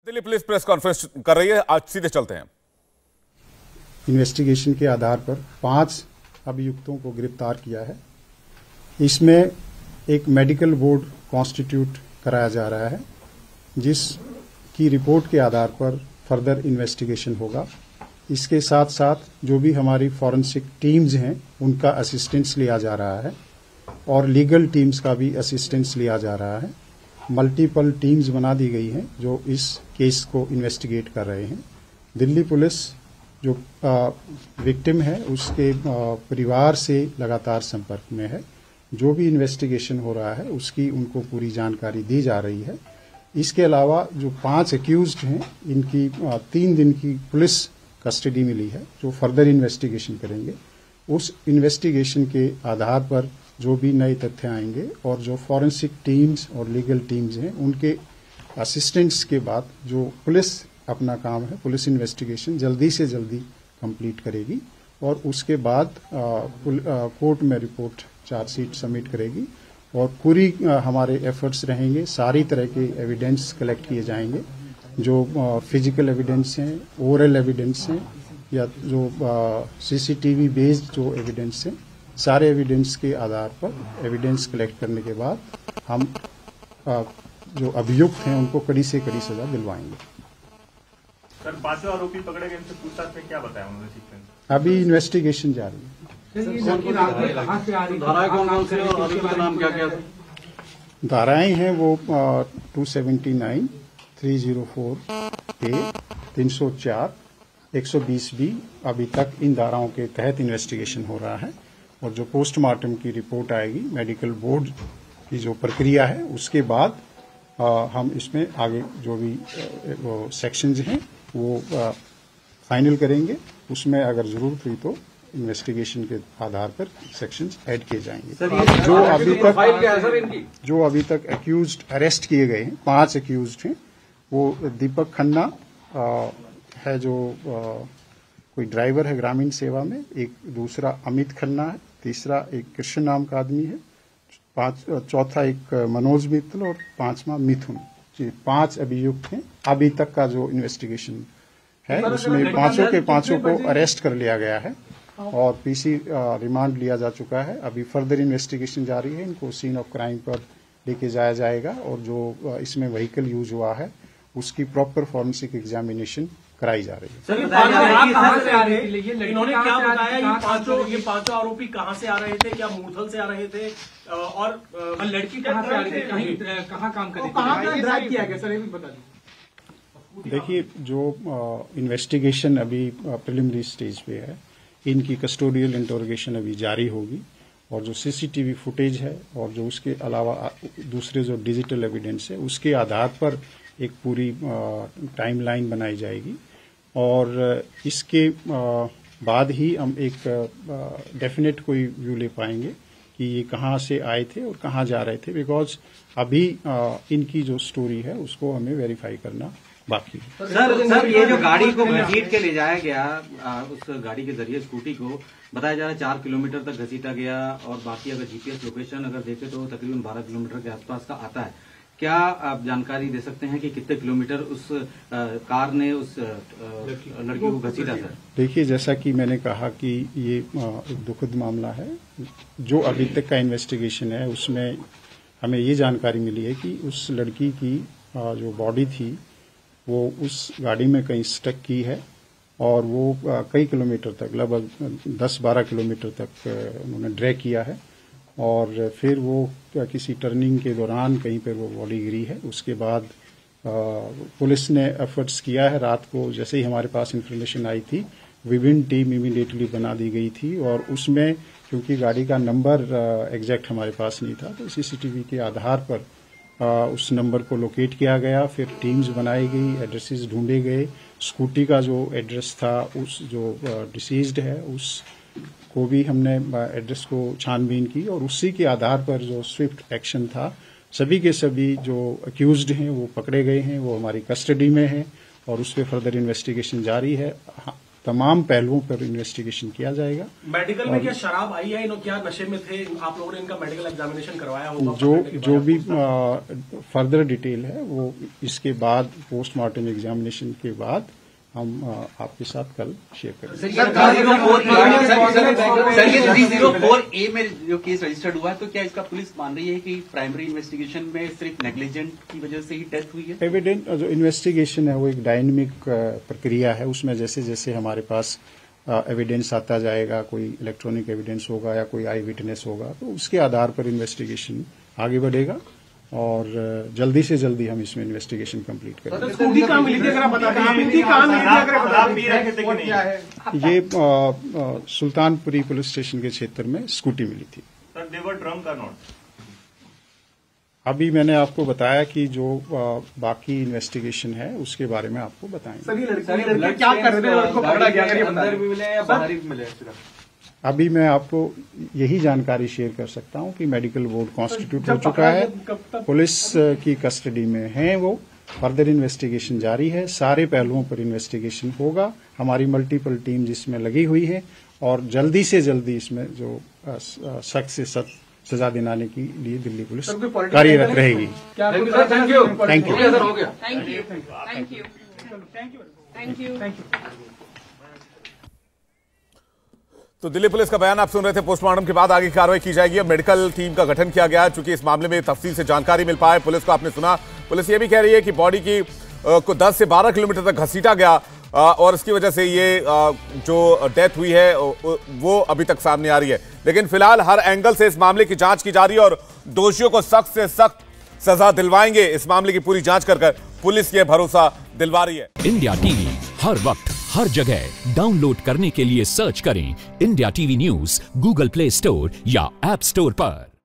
Delhi police press conference कर रही है, आज सीधे चलते हैं। इन्वेस्टिगेशन के आधार पर 5 अभियुक्तों को गिरफ्तार किया है। इसमें एक मेडिकल बोर्ड कॉन्स्टिट्यूट कराया जा रहा है, जिसकी रिपोर्ट के आधार पर फर्दर इन्वेस्टिगेशन होगा। इसके साथ साथ जो भी हमारी फॉरेंसिक टीम्स हैं उनका असिस्टेंस लिया जा रहा है और लीगल टीम्स का भी असिस्टेंस लिया जा रहा है। मल्टीपल टीम्स बना दी गई हैं जो इस केस को इन्वेस्टिगेट कर रहे हैं। दिल्ली पुलिस जो विक्टिम है उसके परिवार से लगातार संपर्क में है। जो भी इन्वेस्टिगेशन हो रहा है उसकी उनको पूरी जानकारी दी जा रही है। इसके अलावा जो 5 एक्यूज्ड हैं इनकी 3 दिन की पुलिस कस्टडी मिली है, जो फर्दर इन्वेस्टिगेशन करेंगे। उस इन्वेस्टिगेशन के आधार पर जो भी नए तथ्य आएंगे और जो फॉरेंसिक टीम्स और लीगल टीम्स हैं उनके असिस्टेंट्स के बाद जो पुलिस अपना काम है, पुलिस इन्वेस्टिगेशन जल्दी से जल्दी कंप्लीट करेगी और उसके बाद कोर्ट में रिपोर्ट चार्जशीट सबमिट करेगी और पूरी हमारे एफर्ट्स रहेंगे। सारी तरह के एविडेंस कलेक्ट किए जाएंगे, जो फिजिकल एविडेंस हैं, ओरल एविडेंस हैं या जो सीसीटीवी बेस्ड जो एविडेंस हैं, सारे एविडेंस के आधार पर एविडेंस कलेक्ट करने के बाद हम जो अभियुक्त हैं उनको कड़ी से कड़ी सजा दिलवाएंगे। सर, 5 आरोपी पकड़े गए, इनसे पूछताछ में क्या बताया उन्होंने सीक्वेंस? अभी इन्वेस्टिगेशन जारी है। धाराएं हैं वो 279, 304A, 304, 120B। अभी तक इन धाराओं के तहत इन्वेस्टिगेशन हो रहा है और जो पोस्टमार्टम की रिपोर्ट आएगी, मेडिकल बोर्ड की जो प्रक्रिया है उसके बाद हम इसमें आगे जो भी वो सेक्शंस हैं वो फाइनल करेंगे। उसमें अगर जरूरत हुई तो इन्वेस्टिगेशन के आधार पर सेक्शंस ऐड किए जाएंगे। जो अभी तक एक्यूज्ड अरेस्ट किए गए हैं, 5 एक्यूज्ड हैं। वो दीपक खन्ना है जो कोई ड्राइवर है ग्रामीण सेवा में, एक दूसरा अमित खन्ना है, तीसरा एक कृष्ण नाम का आदमी है, चौथा एक मनोज मित्तल और 5वां मिथुन। 5 अभियुक्त हैं। अभी तक का जो इन्वेस्टिगेशन है उसमें पांचों को अरेस्ट कर लिया गया है और पीसी रिमांड लिया जा चुका है। अभी फर्दर इन्वेस्टिगेशन जारी है। इनको सीन ऑफ क्राइम पर लेके जाया जाएगा और जो इसमें व्हीकल यूज हुआ है उसकी प्रॉपर फॉरेंसिक एग्जामिनेशन कराई जा रही है। सर, इन्होंने क्या बताया? ये पांचों आरोपी कहां से आ रहे थे? क्या मूर्थल से आ रहे थे? और लड़की कहां से आ रही थी? कहां काम कर रही थी? कहां ड्राइव किया गया? सर, ये भी बता दीजिए। देखिए, जो इन्वेस्टिगेशन अभी प्रिलिमिनरी स्टेज पे है, इनकी कस्टोडियल इंटरोगेशन अभी जारी होगी और जो सीसीटीवी फुटेज है और जो उसके अलावा दूसरे जो डिजिटल एविडेंस है उसके आधार पर एक पूरी टाइमलाइन बनाई जाएगी और इसके बाद ही हम एक डेफिनेट कोई व्यू ले पाएंगे कि ये कहाँ से आए थे और कहाँ जा रहे थे, बिकॉज अभी इनकी जो स्टोरी है उसको हमें वेरीफाई करना बाकी है। सर, ये जो गाड़ी को घसीट के ले जाया गया, उस गाड़ी के जरिए स्कूटी को बताया जा रहा है 4 किलोमीटर तक घसीटा गया और बाकी अगर जीपीएस लोकेशन अगर देखे तो तकरीबन 12 किलोमीटर के आसपास का आता है। क्या आप जानकारी दे सकते हैं कि कितने किलोमीटर उस कार ने उस लड़की को घसीटा? सर, देखिए, जैसा कि मैंने कहा कि ये एक दुखद मामला है। जो अभी तक का इन्वेस्टिगेशन है उसमें हमें ये जानकारी मिली है कि उस लड़की की जो बॉडी थी वो उस गाड़ी में कहीं स्टक की है और वो कई किलोमीटर तक, लगभग 10-12 किलोमीटर तक उन्होंने ड्रैग किया है और फिर वो किसी टर्निंग के दौरान कहीं पर वो बॉडी गिरी है। उसके बाद पुलिस ने एफर्ट्स किया है। रात को जैसे ही हमारे पास इन्फॉर्मेशन आई थी, विभिन्न टीम इमीडिएटली बना दी गई थी और उसमें क्योंकि गाड़ी का नंबर एग्जैक्ट हमारे पास नहीं था तो सीसीटीवी के आधार पर उस नंबर को लोकेट किया गया। फिर टीम्स बनाई गई, एड्रेसेस ढूंढे गए। स्कूटी का जो एड्रेस था, उस जो डिसीज्ड है उस को भी हमने एड्रेस को छानबीन की और उसी के आधार पर जो स्विफ्ट एक्शन था, सभी के सभी जो अक्यूज्ड हैं वो पकड़े गए हैं, वो हमारी कस्टडी में हैं और उस पर फर्दर इन्वेस्टिगेशन जारी है। तमाम पहलुओं पर इन्वेस्टिगेशन किया जाएगा। मेडिकल में क्या शराब आई है, क्या नशे में थे, आप लोगों ने इनका मेडिकल एग्जामिनेशन करवाया होगा? जो भी फर्दर डिटेल है वो इसके बाद पोस्टमार्टम एग्जामिनेशन के बाद हम आपके साथ कल शेयर करेंगे। सर, ये 304A में जो केस रजिस्टर्ड हुआ है, तो क्या इसका पुलिस मान रही है कि प्राइमरी इन्वेस्टिगेशन में सिर्फ नेग्लिजेंट की वजह से ही डेथ हुई है? एविडेंट जो इन्वेस्टिगेशन है वो एक डायनेमिक प्रक्रिया है, उसमें जैसे जैसे हमारे पास एविडेंस आता जाएगा, कोई इलेक्ट्रॉनिक एविडेंस होगा या कोई आई विटनेस होगा, तो उसके आधार पर इन्वेस्टिगेशन आगे बढ़ेगा और जल्दी से जल्दी हम इसमें इन्वेस्टिगेशन कंप्लीट करेंगे। स्कूटी कहाँ मिली थी, अगर आप बता दें? ये सुल्तानपुरी पुलिस स्टेशन के क्षेत्र में स्कूटी मिली थी। अभी मैंने आपको बताया कि जो बाकी इन्वेस्टिगेशन है उसके बारे में आपको बताएंगे। सर, ये लड़के क्या कर रहे थे, लड़को पकड़ा गया, अंदर भी मिले या बाहर भी मिले? अभी मैं आपको यही जानकारी शेयर कर सकता हूं कि मेडिकल बोर्ड कॉन्स्टिट्यूट हो चुका है, पुलिस की कस्टडी में है, वो फर्दर इन्वेस्टिगेशन जारी है, सारे पहलुओं पर इन्वेस्टिगेशन होगा। हमारी मल्टीपल टीम जिसमें लगी हुई है और जल्दी से जल्दी इसमें जो सख्त से सख्त सजा दिलाने के लिए दिल्ली पुलिस कार्यरत रहेगी। Thank you. तो दिल्ली पुलिस का बयान आप सुन रहे थे। पोस्टमार्टम के बाद आगे कार्रवाई की जाएगी। अब मेडिकल टीम का गठन किया गया है, चूंकि इस मामले में तफसील से जानकारी मिल पाए पुलिस को। आपने सुना, पुलिस ये भी कह रही है कि बॉडी की को 10 से 12 किलोमीटर तक घसीटा गया और इसकी वजह से ये जो डेथ हुई है वो अभी तक सामने आ रही है। लेकिन फिलहाल हर एंगल से इस मामले की जांच की जा रही है और दोषियों को सख्त से सख्त सजा दिलवाएंगे। इस मामले की पूरी जांच कर पुलिस ये भरोसा दिलवा रही है। इंडिया टीवी हर वक्त हर जगह डाउनलोड करने के लिए सर्च करें India TV news Google play store या ऐप स्टोर पर।